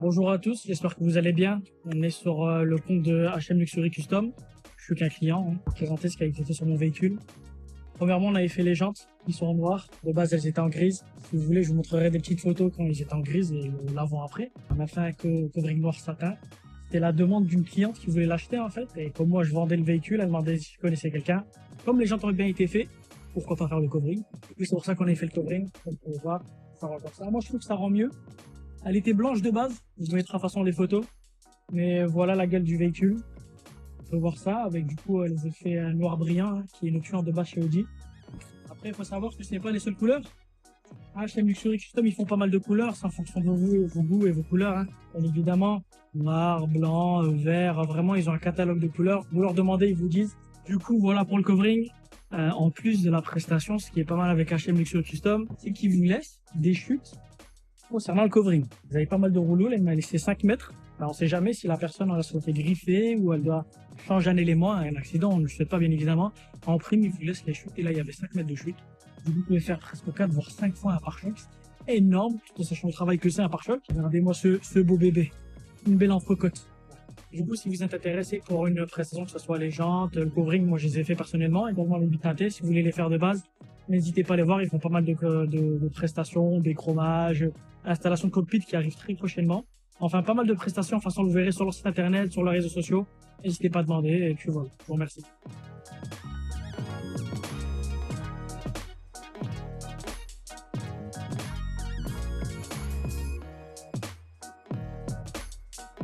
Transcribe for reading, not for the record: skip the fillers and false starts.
Bonjour à tous, j'espère que vous allez bien. On est sur le compte de HM Luxury Custom. Je suis qu'un client, présenter ce qui a été fait sur mon véhicule. Premièrement, on avait fait les jantes qui sont en noir. De base, elles étaient en grise. Si vous voulez, je vous montrerai des petites photos quand ils étaient en grise et l'avant-après. On a fait un covering noir satin. C'était la demande d'une cliente qui voulait l'acheter en fait. Et comme moi, je vendais le véhicule, elle demandait si je connaissais quelqu'un. Comme les jantes ont bien été faits, pourquoi pas faire le covering? Et puis c'est pour ça qu'on a fait le covering. Comme vous pouvez voir, ça rend comme ça. Moi, je trouve que ça rend mieux. Elle était blanche de base, je vous mettrai de toute façon les photos. Mais voilà la gueule du véhicule. On peut voir ça avec du coup les effets noir brillant, qui est une option de base chez Audi. Après, il faut savoir que ce n'est pas les seules couleurs. HM Luxury Custom, ils font pas mal de couleurs, c'est en fonction de vos goûts et vos couleurs. Bien évidemment, noir, blanc, vert, vraiment, ils ont un catalogue de couleurs. Vous leur demandez, ils vous disent. Du coup, voilà pour le covering. En plus de la prestation, ce qui est pas mal avec HM Luxury Custom, c'est qu'ils vous laissent des chutes concernant le covering. Vous avez pas mal de rouleaux, là, il m'a laissé 5 mètres. Ben, on ne sait jamais si la personne a souhaité griffer ou elle doit changer un élément, un accident, on ne le sait pas bien évidemment. En prime, il vous laisse les chutes et là, il y avait 5 mètres de chute. Vous pouvez faire presque 4 voire 5 fois un pare-choc. C'est énorme, tout en sachant le travail que c'est un pare-choc. Regardez-moi ce beau bébé. Une belle entrecôte. Du coup, si vous êtes intéressé pour une prestation, que ce soit les jantes, le covering, moi je les ai fait personnellement, également les bits teintés, si vous voulez les faire de base, n'hésitez pas à les voir, ils font pas mal de prestations, des chromages, installation de cockpit qui arrive très prochainement. Enfin, pas mal de prestations, de toute façon, vous verrez sur leur site internet, sur leurs réseaux sociaux. N'hésitez pas à demander, et puis voilà, je vous remercie.